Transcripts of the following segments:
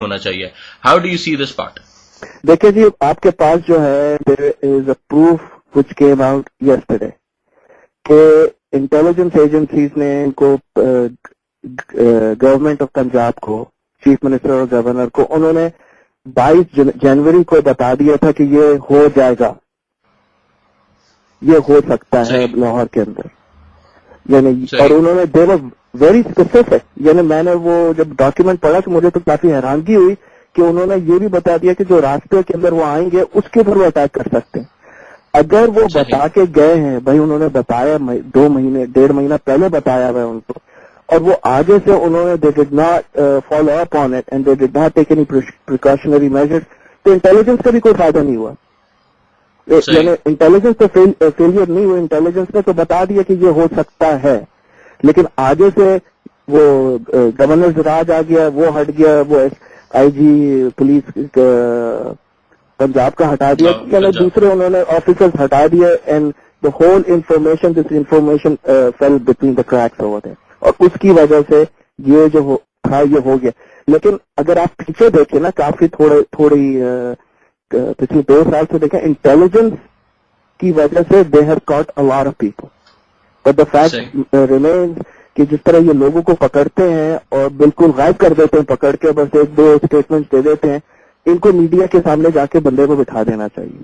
ہونا چاہیے. How do you see this part? دیکھیں جی، آپ کے پاس جو ہے there is a proof which came out yesterday کہ انٹیلیجنس ایجنسیز نے ان کو گورنمنٹ آف پنجاب کو، چیف منسٹر اور گورنر کو، انہوں نے 22 جنوری کو بتا دیا تھا کہ یہ ہو جائے گا، یہ ہو سکتا ہے لاہور کے اندر. یعنی اور انہوں نے دے ور ویری اسپیسیفک. یعنی میں نے وہ جب ڈاکیومنٹ پڑھا تو مجھے تو کافی حیرانگی ہوئی کہ انہوں نے یہ بھی بتا دیا کہ جو راستے کے اندر وہ آئیں گے اس کے اوپر وہ اٹیک کر سکتے ہیں. اگر وہ بتا کے گئے ہیں بھائی، انہوں نے بتایا 2 مہینے 1.5 مہینہ پہلے بتایا ہوا ان کو، اور وہ آگے سے انہوں نے they did not follow up on it and they did not take any precautionary measures، تو انٹیلیجنس کا بھی کوئی فائدہ نہیں ہوا. یعنی انٹیلیجنس تو فیلئر نہیں ہوئی، انٹیلیجنس نے تو بتا دیا کہ یہ ہو سکتا ہے، لیکن آگے سے وہ گورنر راج آ گیا، وہ ہٹ گیا، وہ آئی جی پولیس پنجاب کا ہٹا دیا، یعنی دوسرے انہوں نے آفیسرز ہٹا دیا، and the whole information this information fell between the cracks over there, اور اس کی وجہ سے یہ جو تھا یہ ہو گیا. لیکن اگر آپ پیچھے دیکھیں نا، کافی تھوڑی پچھلے 2 سال سے دیکھیں، انٹیلیجنس کی وجہ سے they have caught a lot of people, but the fact remains کہ جس طرح یہ لوگوں کو پکڑتے ہیں اور بالکل غائب کر دیتے ہیں، پکڑ کے بس 1-2 اسٹیٹمنٹ دے دیتے ہیں، ان کو میڈیا کے سامنے جا کے بندے کو بٹھا دینا چاہیے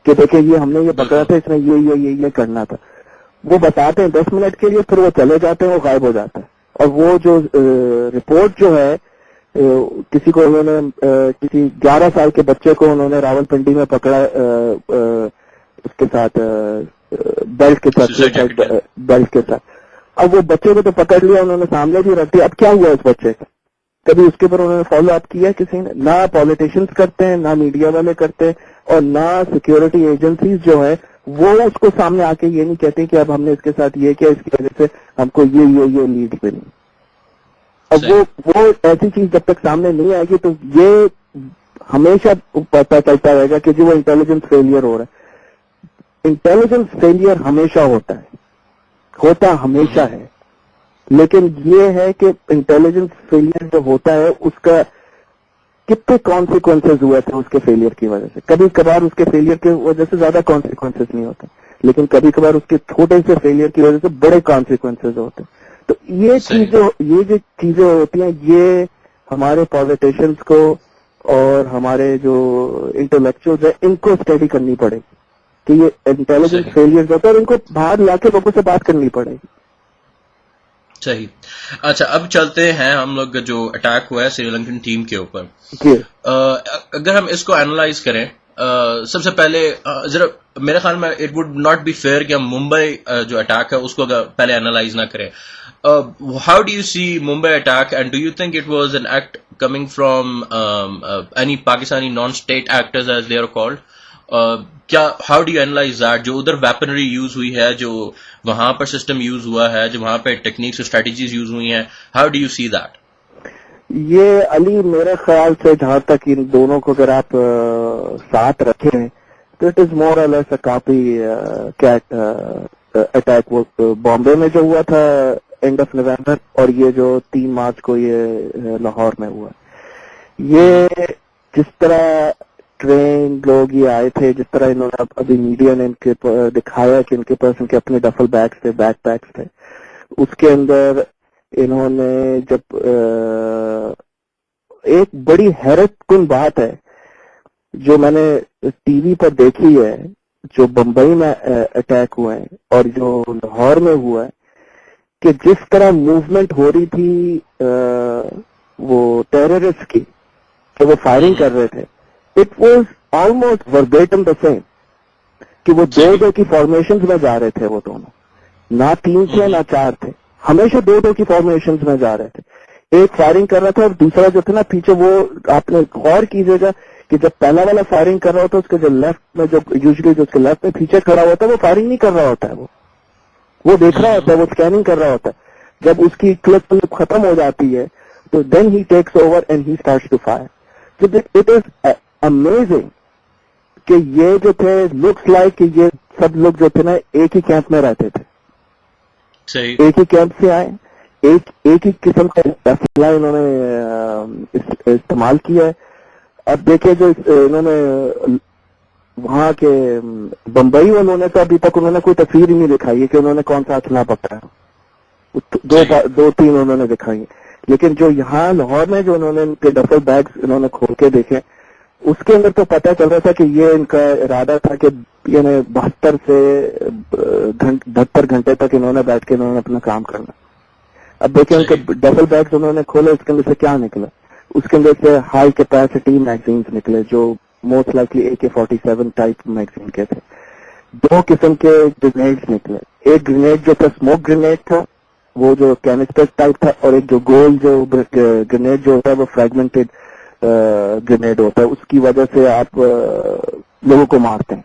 کہ دیکھیں یہ ہم نے یہ پکڑا تھا، اس نے یہ کرنا تھا. وہ بتاتے ہیں 10 منٹ کے لیے، پھر وہ چلے جاتے ہیں، وہ غائب ہو جاتا ہے. اور وہ جو رپورٹ جو ہے، کسی کو انہوں نے کسی 11 سال کے بچے کو انہوں نے راول پنڈی میں پکڑا اس کے ساتھ بیلٹ کے ساتھ. اب وہ بچے کو تو پکڑ لیا انہوں نے، سامنے بھی رکھ دیا. اب کیا ہوا اس بچے کا؟ کبھی اس کے اوپر انہوں نے فالو اپ کیا کسی نے؟ نہ پالیٹیشینس کرتے ہیں، نہ میڈیا والے کرتے ہیں، اور نہ سیکورٹی ایجنسیز جو ہے وہ اس کو سامنے آ کے یہ نہیں کہتے کہ اب ہم نے اس کے ساتھ یہ کیا، اس کی وجہ سے ہم کو یہ لیڈ ملی. اب وہ ایسی چیز جب تک سامنے نہیں آئے گی تو یہ ہمیشہ پتہ چلتا رہے گا کہ جو وہ انٹیلیجنس فیلئر ہو رہا ہے. انٹیلیجنس فیلئر ہمیشہ ہوتا ہمیشہ ہے، لیکن یہ ہے کہ انٹیلیجنس فیلئر جو ہوتا ہے اس کا کتنے کانسیکوینسز ہوئے تھے اس کے فیلئر کی وجہ سے. کبھی کبھار اس کے فیلئر کی وجہ سے زیادہ کانسیکوینسز نہیں ہوتے، لیکن کبھی کبھار اس کے چھوٹے سے فیلئر کی وجہ سے بڑے کانسیکوینسز ہوتے ہیں. تو یہ جو چیزیں ہوتی ہیں، یہ ہمارے پالیٹیشینس کو اور ہمارے جو انٹلیکچوئلز ہیں ان کو اسٹڈی کرنی پڑے گی کہ یہ انٹیلیجنس فیلئر ہوتا ہے، اور ان کو باہر لا کے لوگوں سے بات کرنی پڑے گی. صحیح. اچھا، اب چلتے ہیں ہم لوگ جو اٹیک ہوا ہے سری لنکن ٹیم کے اوپر. اگر ہم اس کو اینالائز کریں، سب سے پہلے ذرا میرے خیال میں it would not be fair کہ ہم ممبئی جو اٹیک ہے اس کو پہلے اینالائز نہ کریں. How do you see Mumbai attack and do you think it was an act coming from any Pakistani non state actors as they are called? کیا how do you analyse that? جو ادھر ویپنری یوز ہوئی ہے، جو وہاں پر system use ہوا ہے، جو وہاں پہ ٹیکنیکس اور اسٹریٹجیز یوز ہوئی ہیں، how do you see that? یہ علی میرے خیال سے جہاں تک ان دونوں کو اگر آپ ساتھ رکھیں تو اٹ از مور اور لیس اے کاپی کیٹ اٹیک. وہ بامبے میں جو ہوا تھا اینڈ آف نومبر، اور یہ جو 3 مارچ کو یہ لاہور میں ہوا. یہ جس طرح ٹرین لوگ یہ آئے تھے، جس طرح انہوں نے ابھی میڈیا نے ان کے دکھایا کہ ان کے پاس ان کے اپنے ڈفل بیگس تھے، بیک پیکس تھے، اس کے اندر انہوں نے جب ایک بڑی حیرت کن بات ہے جو میں نے ٹی وی پر دیکھی ہے، جو بمبئی میں اٹیک ہوا ہے اور جو لاہور میں ہوا ہے، کہ جس طرح موومنٹ ہو رہی تھی وہ ٹیررسٹ کی کہ وہ فائرنگ کر رہے تھے، it was almost verbatim the same, کہ وہ 2-2 کی فارمیشنز میں جا رہے تھے. وہ دونوں نہ 3 تھے نہ 4 تھے، ہمیشہ 2-2 کی فارمیشنز میں جا رہے تھے. ایک فائرنگ کر رہا تھا اور دوسرا جو تھا نا پیچھے، وہ آپ نے غور کیجیے گا کہ جب پہلا والا فائرنگ کر رہا ہوتا ہے اس کے جو لیفٹ میں، جو یوزلی جو اس کے لیفٹ میں پیچھے کھڑا ہوتا ہے وہ فائرنگ نہیں کر رہا ہوتا ہے، وہ دیکھ رہا ہوتا ہے، وہ اسکیننگ کر رہا ہوتا ہے. جب اس کی کلپ ختم ہو جاتی ہے تو then he takes over and he starts to fire. So it is amazing کہ یہ جو تھے لکس لائک کہ یہ سب لوگ جو تھے نا ایک ہی کیمپ میں رہتے تھے، ایک ہی کیمپ سے آئے، ایک ہی قسم کا اسلحہ انہوں نے استعمال کیا ہے. اب دیکھیں جو انہوں نے وہاں کے بمبئی انہوں نے تو ابھی تک انہوں نے کوئی تصویر ہی نہیں دکھائی ہے کہ انہوں نے کون سا اسلحہ پکڑا ہے. دو تین انہوں نے دکھائی ہیں. لیکن جو یہاں لاہور میں جو انہوں نے ان کے ڈفل بیگز انہوں نے کھول کے دیکھے, اس کے اندر تو پتہ چل رہا تھا کہ یہ ان کا ارادہ تھا کہ یعنی 72 سے 72 گھنٹے تک انہوں نے بیٹھ کے انہوں نے اپنا کام کرنا. اب دیکھیں ان کے ڈفل بیگز انہوں نے کھولے, اس کے اندر سے کیا نکلا؟ اس کے اندر سے ہائی کیپیسٹی میگزینز نکلے جو most likely AK-47 type magazine کے تھے. 2 قسم کے گرینیڈز نکلے. ایک گرینیڈ جو تھا اسموک گرینیڈ تھا, وہ جو کینسٹر ٹائپ تھا, اور ایک جو گول جو گرینیڈ جو ہوتا ہے وہ فریگمنٹڈ گرینیڈ ہوتا ہے. اس کی وجہ سے آپ لوگوں کو مارتے ہیں,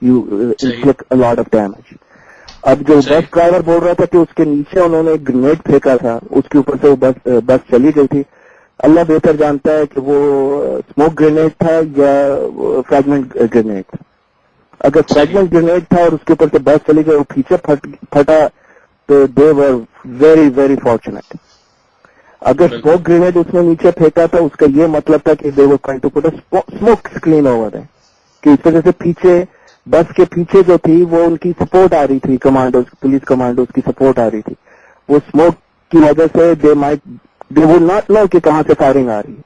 you inflict a lot of damage. اب جو بس ڈرائیور بول رہا تھا کہ اس کے نیچے انہوں نے ایک گرینیڈ پھینکا تھا, اس کے اوپر سے وہ بس چلی گئی تھی. اللہ بہتر جانتا ہے کہ وہ اسموک گرینیڈ تھا یا فریگمنٹ گرینیڈ تھا. اگر فریگمنٹ گرینیڈ تھا اور اس کے اوپر سے بس چلی گئی, وہ پیچھے پھٹا, تو دے ور ویری ویری فارچونیٹ. اگر اسموک گرینیڈ اس نے نیچے پھینکا تھا, اس کا یہ مطلب تھا کہ they were trying to put a smoke screen over ہے, کہ اس وجہ سے پیچھے بس کے پیچھے جو تھی وہ ان کی سپورٹ آ رہی تھی, کمانڈوز, پولیس کمانڈوز کی سپورٹ آ رہی تھی. وہ اسموک کی وجہ سے دے ول ناٹ نو کہ کہاں سے فائرنگ آ رہی ہے,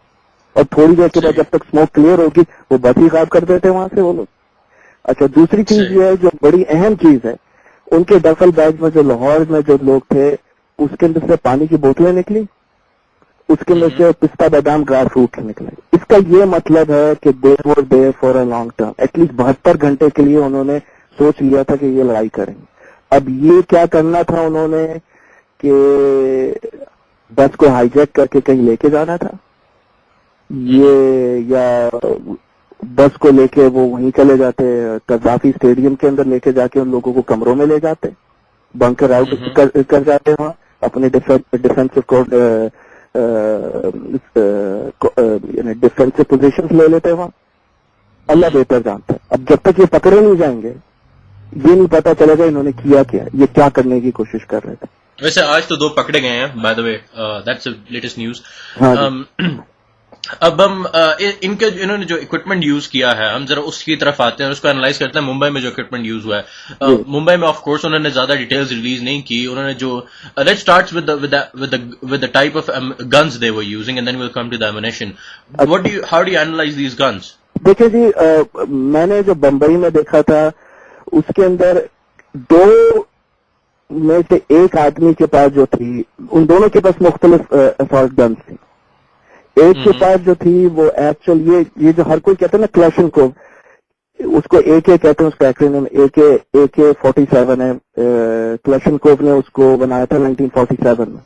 اور تھوڑی دیر کے بعد جب تک اسموک کلیئر ہوگی وہ بس ہی غائب کر دیتے وہاں سے وہ لوگ. اچھا, دوسری چیز یہ ہے جو بڑی اہم چیز ہے, ان کے ڈفل بیگ میں جو لاہور میں جو لوگ تھے, اس کے اندر سے پانی کی بوتلیں نکلی, اس کے اندر سے پستہ بادام ڈرائی فروٹ نکلے. اس کا یہ مطلب ہے کہ they were there for a long term, at least 72 گھنٹے کے لیے انہوں نے سوچ لیا تھا کہ یہ لڑائی کریں گے. اب یہ کیا کرنا تھا انہوں نے کہ بس کو ہائی جیک کر کے کہیں لے کے جانا تھا, یہ یا بس کو لے کے وہ وہیں چلے جاتے قذافی اسٹیڈیم کے اندر, لے کے جا کے ان لوگوں کو کمروں میں لے جاتے, بنکر آؤٹ کر جاتے وہاں, اپنے ڈیفینسو یعنی ڈیفینسو پوزیشن لے لیتے وہاں. اللہ بہتر جانتا ہے. اب جب تک یہ پکڑے نہیں جائیں گے, یہ نہیں پتا چلے گا انہوں نے کیا کیا, یہ کیا کرنے کی کوشش کر رہے تھے. ویسے آج تو 2 پکڑے گئے ہیں, by the way, that's latest news. اب ہم ان کے انہوں نے جو اکوپمنٹ یوز کیا ہے, ہم ذرا اس کی طرف آتے ہیں اور اس کو انالائز کرتے ہیں. ممبئی میں جو اکوپمنٹ یوز ہوا ہے, ممبئی میں آف کورس انہوں نے زیادہ ڈیٹیلز ریلیز نہیں کی. انہوں نے جو late starts with the type of guns they were using and then we'll come to the ammunition. How do you analyze these guns? دیکھیں جی, میں نے جو بمبئی میں دیکھا تھا, اس کے اندر 2 میں سے ایک آدمی کے پاس جو تھی, ان دونوں کے پاس مختلف اسالٹ گنز تھی. ایک کے پاس جو تھی وہ ایکچوئل یہ جو ہر کوئی کہتا ہے نا کلاشنکوف, اس کو AK کہتے ہیں, اس کا ایکرونیم AK-47 ہے. کلاشنکوف نے اس کو بنایا تھا 1947 میں,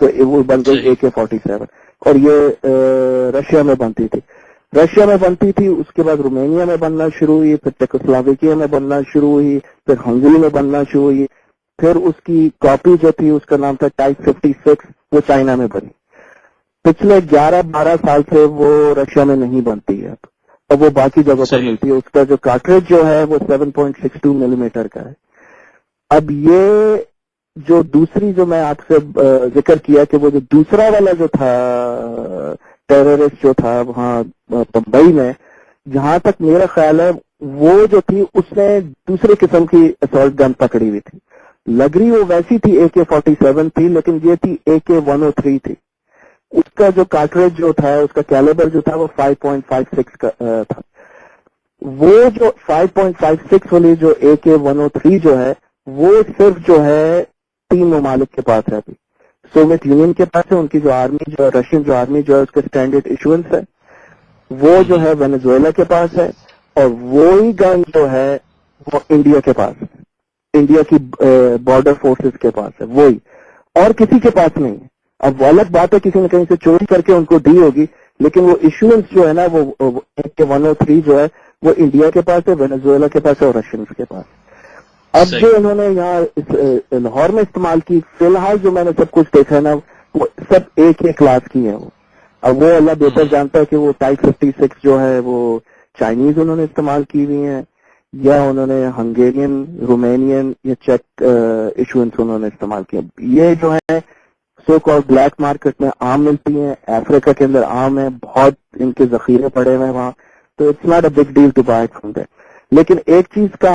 تو وہ بن گئی AK-47, اور یہ رشیا میں بنتی تھی. اس کے بعد رومینیا میں بننا شروع ہوئی, پھر چیکوسلوواکیا میں بننا شروع ہوئی, پھر ہنگری میں بننا شروع ہوئی. پھر اس کی کاپی جو تھی اس کا نام تھا ٹائپ 56, وہ چائنا میں بنی. پچھلے 11-12 سال سے وہ رشیا میں نہیں بنتی ہے, اب وہ باقی جگہوں پر ملتی ہے. اس کا جو کارٹریج جو ہے وہ 7.62 ملی میٹر کا ہے. اب یہ جو دوسری جو میں آپ سے ذکر کیا کہ وہ جو دوسرا والا جو تھا ٹیررسٹ جو تھا وہاں بمبئی میں, جہاں تک میرا خیال ہے وہ جو تھی اس نے دوسرے قسم کی اسالٹ گن پکڑی ہوئی تھی. لگ رہی وہ ویسی تھی AK-47 تھی, لیکن یہ تھی AK-103 تھی. اس کا جو کارٹریج جو تھا, اس کا کیلیبر جو تھا وہ 5.56 کا تھا. وہ جو 5.56 والی جو AK-103 جو ہے وہ صرف جو ہے 3 ممالک کے پاس ہے. ابھی سوویت یونین کے پاس ہے, ان کی جو آرمی جو رشین جو آرمی جو ہے اس کا اسٹینڈرڈ ایشوئنس ہے, وہ جو ہے وینزویلا کے پاس ہے, اور وہی گن جو ہے وہ انڈیا کے پاس ہے, انڈیا کی بارڈر فورسز کے پاس ہے, وہی, اور کسی کے پاس نہیں ہے. اب وہ الگ بات ہے کسی نے کہیں سے چوری کر کے ان کو دی ہوگی, لیکن وہ ایشوئنس جو ہے نا وہ AK-103 جو ہے وہ انڈیا کے پاس ہے, وینزویلا کے پاس ہے, اور رشینز کے پاس. اب جو انہوں نے یہاں لاہور میں استعمال کی, فی الحال جو میں نے سب کچھ دیکھا ہے نا وہ سب ایک کلاس کی ہیں. وہ اب وہ اللہ بہتر جانتا ہے کہ وہ ٹائپ 56 جو ہے وہ چائنیز انہوں نے استعمال کی ہوئی ہیں, یا انہوں نے ہنگیرین, رومینین یا چیک ایشوئنس انہوں نے استعمال کیا. یہ جو ہے سو کال بلیک مارکیٹ میں آم ملتی ہیں، افریقہ کے اندر آم ہے، بہت ان کے ذخیرے پڑے ہوئے ہیں وہاں، تو it's not a big deal to buy it from there. لیکن ایک چیز کا